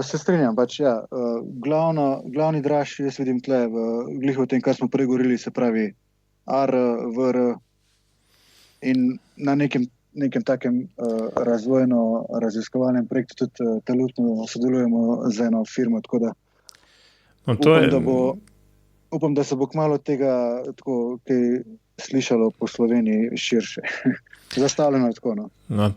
Se strinjam, pač ja. Glavni draž, jaz vidim tle, glih v tem, kar smo prej govorili, se pravi R, VR in na nekem takem razvojno-raziskovalnem projektu tudi trenutno sodelujemo z eno firmo, tako da upam, da se bo kmalu tega tako kaj slišalo po Sloveniji širše. Zastavljeno je tako. No,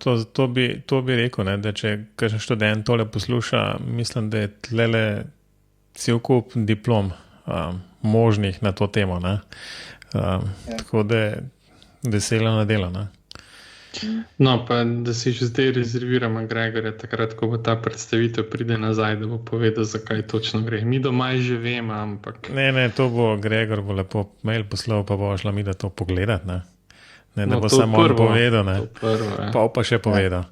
to bi rekel, ne, da če kakšen študent tole posluša, mislim, da je tlele cel kup diplom možnih na to temo. Ne. Tako da veselo na delo. Ne. No, pa da si že zdaj rezerviramo Gregorja, takrat, ko bo ta predstavitev pride nazaj, da bo povedal, zakaj točno gre. Mi doma že vemo, ampak... Ne, to bo Gregor bo lepo mail poslal, pa bo šla mi da to pogledat, ne. Ne, da bo samo on povedal, ne. Pa še povedal.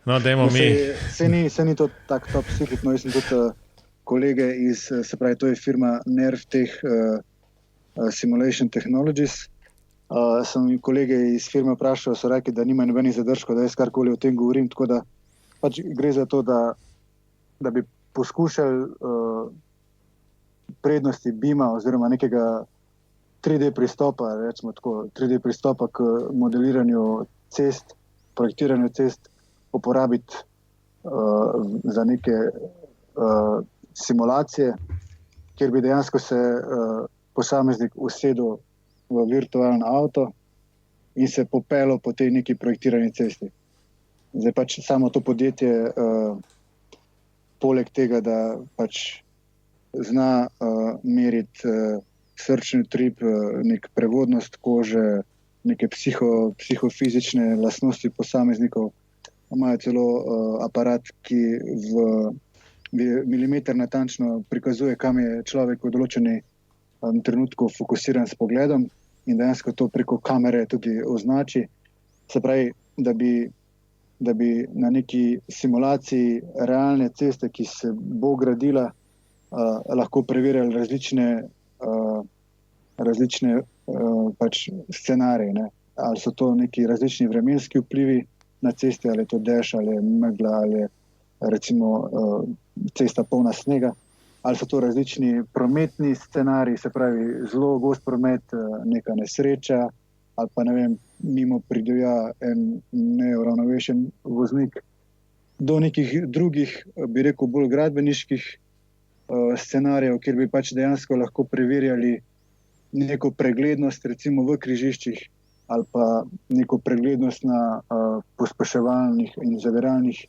No, dajmo mi... Se ni to tak top secret, no, jaz sem tudi kolege iz, se pravi, to je firma NervTech Simulation Technologies. Sem kolege iz firme vprašal, so rekli, da nima nobenih zadržkov, da jaz karkoli o tem govorim, tako da pač gre za to, da bi poskušali prednosti BIM-a oziroma nekega 3D pristopa, recimo tako, 3D pristopa k modeliranju cest, projektiranju cest uporabiti za neke simulacije, kjer bi dejansko se posameznik usedel v virtualen avto in se popelo po tej neki projektirani cesti. Zdaj pač samo to podjetje poleg tega, da pač zna meriti srčni utrip, nek prevodnost kože, neke psihofizične lastnosti posameznikov, imajo celo aparat, ki v milimeter natančno prikazuje, kam je človek v določeni trenutku fokusiran s pogledom in dejansko to preko kamere tudi označi. Se pravi, da bi na neki simulaciji realne ceste, ki se bo gradila, lahko preverjali različne pač scenarije. Ne? Ali so to neki različni vremenski vplivi na ceste, ali je to dež, ali je megla, ali je recimo cesta polna snega. Ali so to različni prometni scenariji, se pravi zelo gost promet, neka nesreča, ali pa ne vem, mimo pridivja en neuravnovešen voznik, do nekih drugih, bi rekel, bolj gradbeniških scenarijev, kjer bi pač dejansko lahko preverjali neko preglednost, recimo v križiščih, ali pa neko preglednost na pospeševalnih in zaviralnih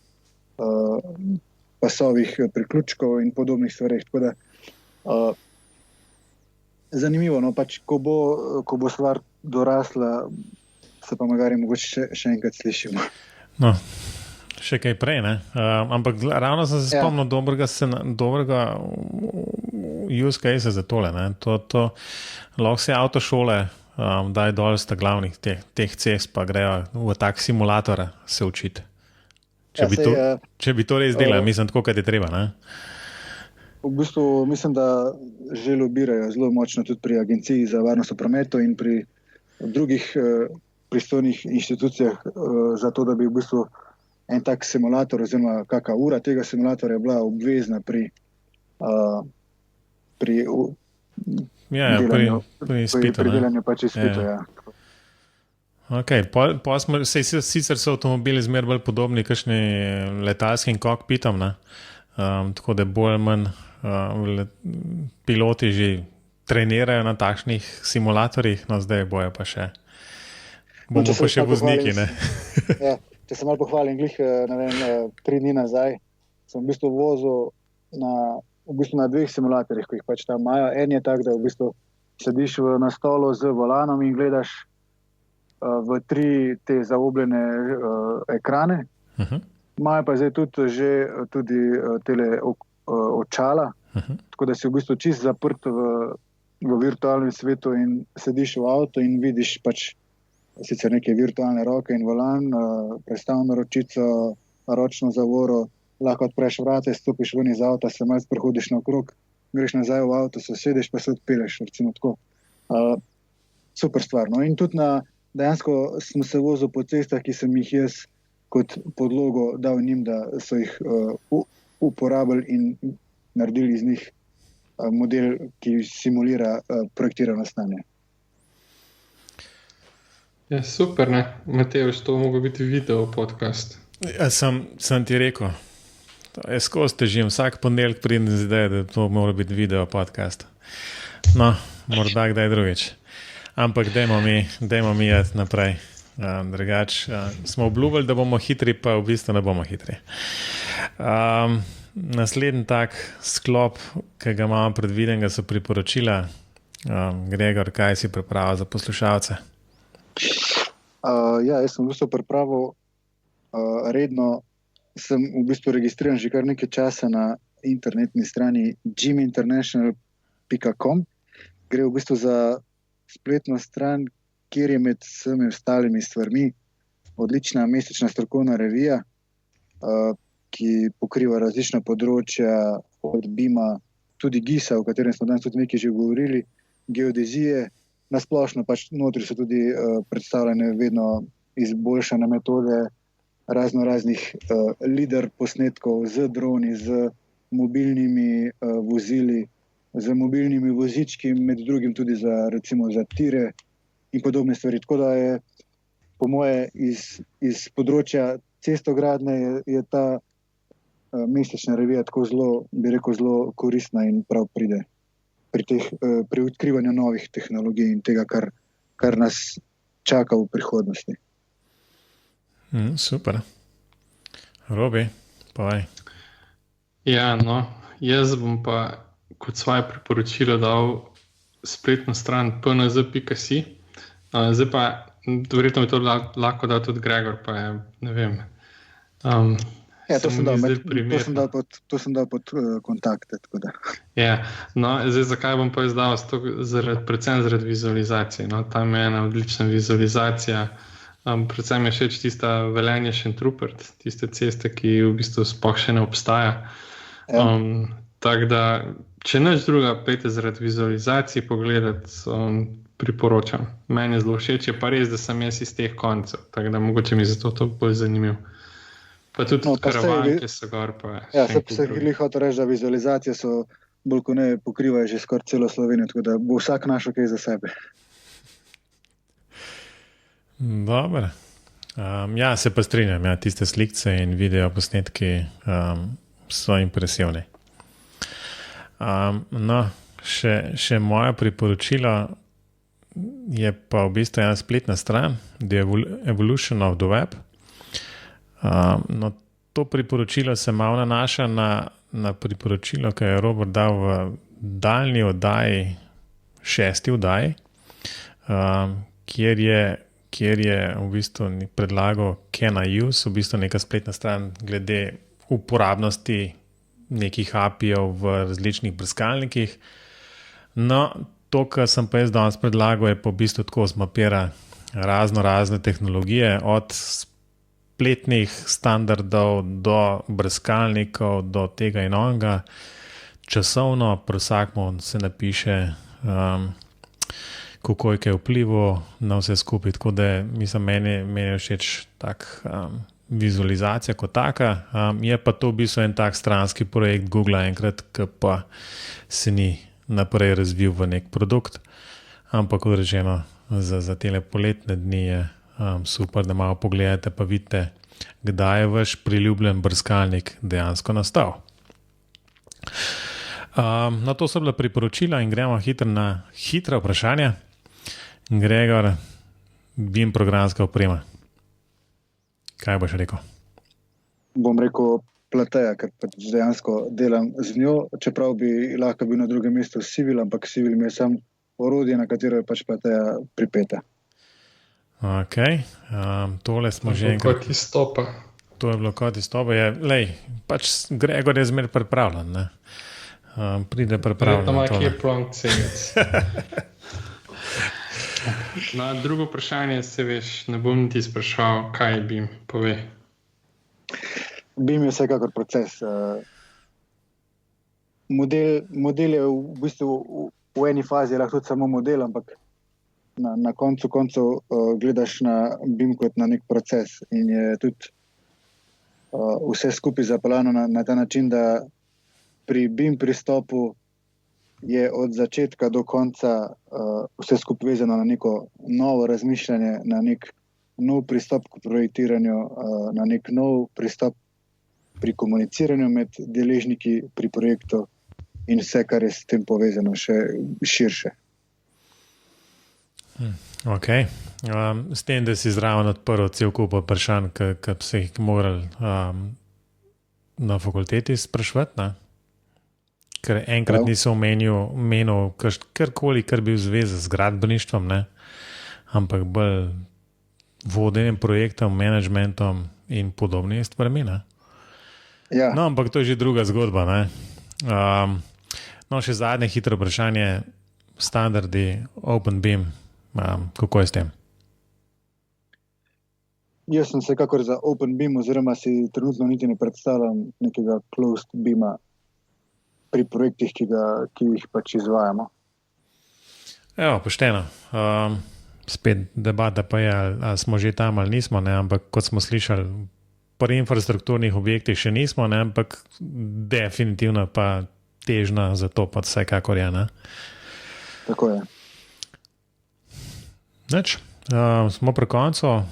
pasovih priključkov in podobnih stvareh. Tako da zanimivo, no, pač, ko bo stvar dorasla, se pa mogoče še enkrat slišimo. No, še kaj prej, ne? Ampak ravno sem se spomnil dobrega use case za tole, ne? To lahko se avtošole daj dol sta glavnih teh cest, pa grejo v tak simulator se učiti. Če bi to res delali, mislim, tako, kot je treba, ne? V bistvu mislim, da že lobirajo zelo močno tudi pri Agenciji za varnost v prometu in pri drugih pristojnih inštitucijah za to, da bi v bistvu en tak simulator oziroma kakšna ura tega simulatorja bila obvezna pri delanju pač izpitu. Okay. Sicer so avtomobili zmeraj bolj podobni kakšni letalskim kokpitom, ne? Tako da bolj manj piloti že trenirajo na takšnih simulatorjih, no zdaj bojo pa še vozniki. Če se malo pohvalim, 3 dni nazaj sem v bistvu vozil na 2 simulatorjih, ko jih pač tam imajo. En je tak, da v bistvu sediš na stolu z volanom in gledaš v 3 te zaobljene ekrane. Imajo pa zdaj tudi tele očala, tako da si v bistvu čisto zaprt v virtualnem svetu in sediš v avtu in vidiš pač sicer neke virtualne roke in volan, prestavno ročico, ročno zavoro, lahko odpreš vrata, stopiš ven iz avta, se malo sprehodiš naokrog, greš nazaj v avto, se sedeš pa se odpelješ, recimo tako. Super stvar. No? In tudi dejansko sem se vozil po cestah, ki sem jih jaz kot podlogo dal njim, da so jih uporabili in naredili iz njih model, ki simulira projektirano stanje. Ja, super, ne? Mateoš, to mogo biti video podcast. Ja, sem ti rekel. Jaz skozi težim, vsak ponedeljek pridem z idejo, da to mora biti video podcast. No, morda kdaj drugič. Ampak dajmo mi jeti naprej. Drugač, smo obljubili, da bomo hitri, pa v bistvu ne bomo hitri. Naslednji tak sklop, ki ga imamo predvidenega, so priporočila. Gregor, kaj si pripravil za poslušalce? Jaz sem v bistvu pripravil redno, sem v bistvu registriran že kar nekaj časa na internetni strani gyminternational.com. Gre v bistvu za spletno stran, kjer je med vsemi ostalimi stvarmi odlična mesečna strokovna revija, ki pokriva različna področja od BIM-a, tudi GIS-a, o katerem smo danes tudi nekaj že govorili, geodezije. Na splošno pač notri so tudi predstavljene vedno izboljšane metode raznih LiDAR posnetkov z droni, z mobilnimi vozili, z mobilnimi vozički, med drugim tudi recimo za tire in podobne stvari. Tako da je po moje iz področja cestogradnje je ta mesečna revija tako zelo koristna in prav pride pri odkrivanju novih tehnologij in tega, kar nas čaka v prihodnosti. Super. Robi, povej. Ja, no, jaz bom pa kot svoje priporočilo dal spletno stran pnz.si. Zdaj pa, verjetno bi to lahko dal tudi Gregor, pa je, ne vem. To sem dal pod kontakte. Tako da. Ja, no, zdaj zakaj bom pa izdal? Predvsem zaradi vizualizacije. No, tam je ena odlična vizualizacija. Predvsem je všeč tista Velenje-Šentrupert, tiste ceste, ki v bistvu sploh še ne obstaja. Tako da, če nič druga, pejte zaradi vizualizacije pogledati, priporočam. Meni je zelo všeč, je pa res, da sem jaz iz teh koncev, tako da mogoče mi zato to bolj zanimiv. Pa tudi karavanke so gor. Se hotel reči, da vizualizacije so bolj ko ne pokrivajo že skoraj celo Slovenijo, tako da bo vsak našel kaj za sebe. Dobro. Se pa strinjam, tiste slikce in video posnetki so impresivni. No, še moja priporočila, je pa v bistvu ena spletna stran, The Evolution of the Web. No, to priporočilo se malo nanaša na priporočilo, ki je Robert dal v daljni oddaji, 6. oddaji, kjer je v bistvu predlagal Can I Use, v bistvu neka spletna stran glede uporabnosti nekih API-jev v različnih brskalnikih. No, to, kar sem pa jaz danes predlagal, je pa v bistvu tako zmapira razne tehnologije, od spletnih standardov do brskalnikov, do tega in onega. Časovno, pri vsakmu se napiše, kako je kaj vplival na vse skupaj, tako da mislim, meni je všeč tak vizualizacija kot taka. Je pa to v bistvu en tak stranski projekt Google enkrat, ki pa se ni naprej razvil v nek produkt, ampak kot rečeno, za tele poletne dni je super, da malo pogledate pa vidite, kdaj je vaš priljubljen brskalnik dejansko nastal. No, to so bila priporočila in gremo na hitra vprašanja. Gregor, BIM programska oprema. Kaj boš rekel? Bom rekel Plateja, ker pač dejansko delam z njo, čeprav bi lahko bil na drugem mestu Civil, ampak Civil mi je sam orodje, na katero je pač Plateja pripeta. Ok, tole smo že enkrat... Kot izstopa. To je bilo kot izstopa. Pač Gregor je zmer pripravljen, ne? Pride pripravljen. To ima kje plonk cenec. Na drugo vprašanje se veš, ne bom ti sprašal, kaj BIM pove. BIM je vsekakor proces. Model je v bistvu v eni fazi lahko tudi samo model, ampak na koncu gledaš na BIM kot na nek proces in je tudi vse skupaj zapeljano na ta način, da pri BIM pristopu je od začetka do konca vse skupaj vezano na neko novo razmišljanje, na nek nov pristop k projektiranju, na nek nov pristop pri komuniciranju med deležniki pri projektu in vse, kar je s tem povezano še širše. Ok. S tem, da si zraven odprl cel kup vprašanj, ki se jih morali na fakulteti sprašvati, ne? Ker enkrat nisem omenil karkoli, kar bi v zvezi z gradbeništvom, ne? Ampak bolj vodenjem projektom, managementom in podobne stvarmi, ne? Ja. No, ampak to je že druga zgodba, ne? No, še zadnje hitro vprašanje, standardi OpenBIM, kako je s tem? Jaz sem vsekakor za OpenBIM, oziroma si trenutno niti ne predstavljam nekega closed BIM-a pri projektih, ki jih pač izvajamo. Evo, pošteno. Spet debata pa je, ali smo že tam ali nismo, ne? Ampak kot smo slišali, pri infrastrukturnih objektih še nismo, ne? Ampak definitivno pa težna za to pa vsekakor je. Ne? Tako je. Nič. Smo pri koncu.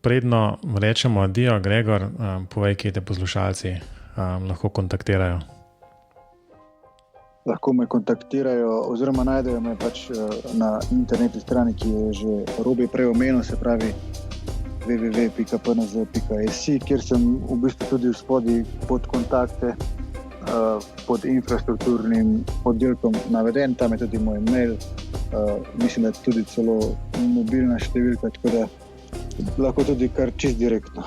Predno rečemo adijo, Gregor, povej, kje te poslušalci lahko kontaktirajo. Lahko me kontaktirajo oziroma najdejo me pač na internetni strani, ki je že Robi prej omenil, se pravi www.pnz.si, kjer sem v bistvu tudi v spodaj pod kontakte pod infrastrukturnim oddelkom naveden, tam je tudi moj mail, mislim, da je tudi celo mobilna številka, tako da lahko tudi kar čist direktno.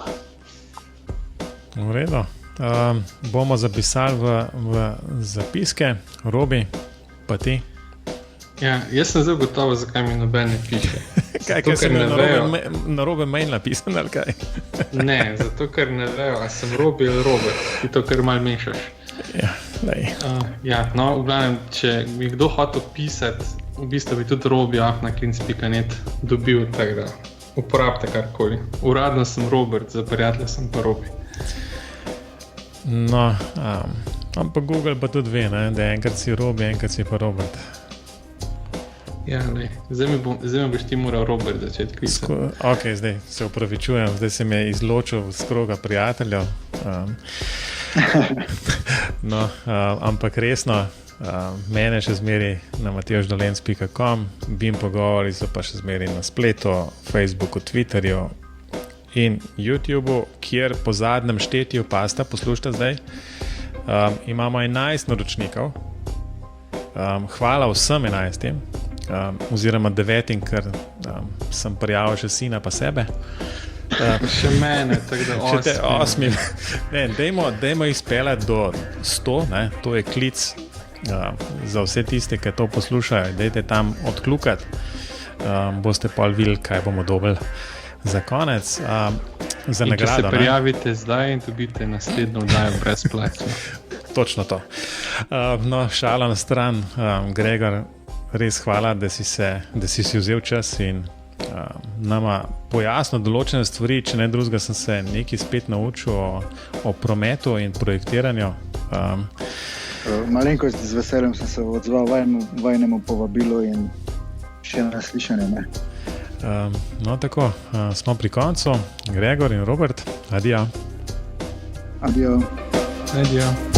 V redu. Bomo zapisali v zapiske. Robi, pa ti? Ja, jaz sem zelo gotovo, zakaj mi noben ne piše. Kaj si narobe mail napisan ali kaj? Ne, zato ker ne vejo, a sem Robi ali Robert, ti to kar malo mešaš. Ja, lej. No, v glavnem, če bi kdo hotel pisati, v bistvu bi tudi robi@klinc.net dobil, tako da uporabite karkoli. Uradno sem Robert, za prijatelja sem pa Robi. No, ampak Google pa tudi ve, ne, da enkrat si Robi, enkrat si pa Robert. Ja, ne. Zdaj mi boš ti moral Robert začeti klicati. Ok, zdaj se opravičujem, zdaj se mi je izločil z kroga prijateljev. No, ampak resno, Mene še zmeri na matevždolenc.com, BIM pogovori so pa še zmeri na spletu, Facebooku, Twitterju in YouTubeu, kjer po zadnjem štetju pasta, poslušajte zdaj, imamo 11 naročnikov. Hvala vsem 11, oziroma 9, ker sem prijavil še sina pa sebe. Še mene, tako da 8. Dajmo jih speljati do 100, ne? To je klic za vse tiste, ki to poslušajo. Dajte tam odklukati, boste pa videli, kaj bomo dobili za konec. Za in nagrado, če se prijavite zdaj in dobite naslednjo oddajo brezplačno. Točno to. No, šalo na stran, Gregor, res hvala, da si si vzel čas in nama pojasnil določene stvari, če ne drugega sem se nekaj spet naučil o prometu in projektiranju. Malenkost z veseljem sem se odzval vajnemu povabilu in še na slišanje. Ne? No tako, smo pri koncu. Gregor in Robert, adijo. Adijo. Adijo.